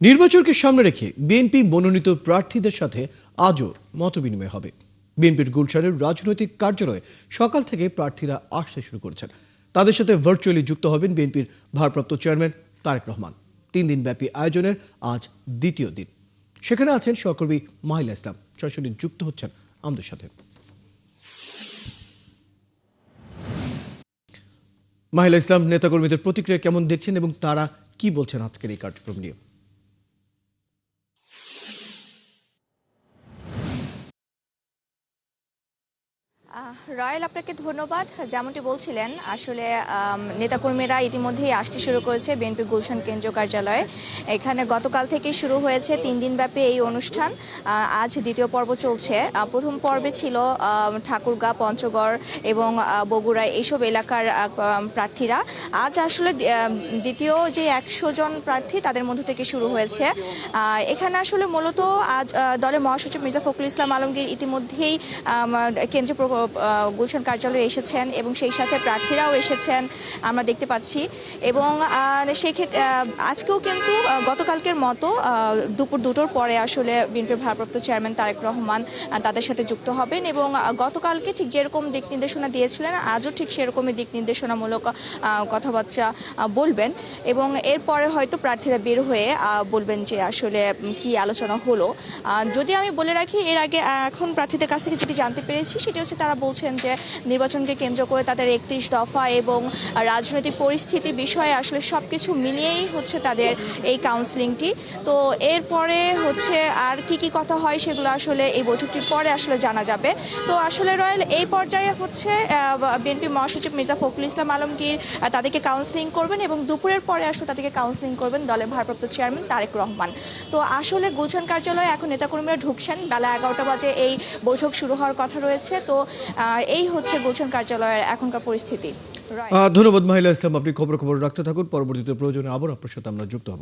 নির্বাচনকে সামনে রেখে বিএনপি মনোনীত প্রার্থীদের সাথে আজও মতবিনিময় হবে। বিএনপির গুলশানের রাজনৈতিক কার্যালয়ে সকাল থেকে প্রার্থীরা আসতে শুরু করেছেন। তাদের সাথে ভার্চুয়ালি যুক্ত হবেন বিএনপির ভারপ্রাপ্ত চেয়ারম্যান তারেক রহমান। 3 দিনব্যাপী আয়োজনের আজ দ্বিতীয় দিন। সেখানে আছেন সহকর্মী মাহিলা ইসলাম, সরাসরি যুক্ত হচ্ছেন আমাদের সাথে। মাহিলা ইসলাম, নেতাকর্মীদের প্রতিক্রিয়া কেমন দেখছেন এবং তারা কি বলছেন আজকের এই কার্যক্রম নিয়ে? রয়েল, আপনাকে ধন্যবাদ। যেমনটি বলছিলেন, আসলে নেতাকর্মীরা ইতিমধ্যেই আসতে শুরু করেছে বিএনপি গুলশান কেন্দ্রীয় কার্যালয়ে। এখানে গতকাল থেকেই শুরু হয়েছে 3 দিনব্যাপী এই অনুষ্ঠান। আজ দ্বিতীয় পর্ব চলছে। প্রথম পর্বে ছিল ঠাকুরগাঁ, পঞ্চগড় এবং বগুড়া এইসব এলাকার প্রার্থীরা। আজ আসলে দ্বিতীয় যে 100 জন প্রার্থী তাদের মধ্য থেকে শুরু হয়েছে। এখানে আসলে মূলত আজ দলের মহাসচিব মির্জা ফখরুল ইসলাম আলমগীর ইতিমধ্যেই কেন্দ্রীয় গুলশান কার্যালয়ে এসেছেন এবং সেই সাথে প্রার্থীরাও এসেছেন আমরা দেখতে পাচ্ছি। এবং সেই ক্ষেত্রে আজকেও কিন্তু গতকালকের মতো দুপুর 2টোর পরে আসলে বিএনপির ভারপ্রাপ্ত চেয়ারম্যান তারেক রহমান তাদের সাথে যুক্ত হবেন এবং গতকালকে ঠিক যেরকম দিক নির্দেশনা দিয়েছিলেন আজও ঠিক সেরকমই দিক নির্দেশনামূলক কথাবার্তা বলবেন এবং এরপরে হয়তো প্রার্থীরা বের হয়ে বলবেন যে আসলে কি আলোচনা হলো। যদি আমি বলে রাখি, এর আগে এখন প্রার্থীদের কাছ থেকে যেটি জানতে পেরেছি সেটি হচ্ছে তারা বলছেন যে নির্বাচনকে কেন্দ্র করে তাদের 31 দফা এবং রাজনৈতিক পরিস্থিতি বিষয়ে আসলে সবকিছু মিলিয়েই হচ্ছে তাদের এই কাউন্সিলিংটি। তো এরপরে হচ্ছে আর কি কথা হয় সেগুলো আসলে এই বৈঠকটির পরে আসলে জানা যাবে। তো আসলে রয়েল, এই পর্যায়ে হচ্ছে বিএনপি মহাসচিব মির্জা ফখরুল ইসলাম আলমগীর তাদেরকে কাউন্সিলিং করবেন এবং দুপুরের পরে আসলে তাদেরকে কাউন্সিলিং করবেন দলের ভারপ্রাপ্ত চেয়ারম্যান তারেক রহমান। তো আসলে গুলশান কার্যালয়ে এখন নেতাকর্মীরা ঢুকছেন। বেলা 11টা বাজে এই বৈঠক শুরু হওয়ার কথা রয়েছে। তো এই হচ্ছে গুলশান কার্যালয়ের এখনকার পরিস্থিতি। ধন্যবাদ মাহিলা ইসলাম, আপনি খবর রাখতে থাকুন। পরবর্তীতে প্রয়োজনে আবার আপনার সাথে আমরা যুক্ত হব।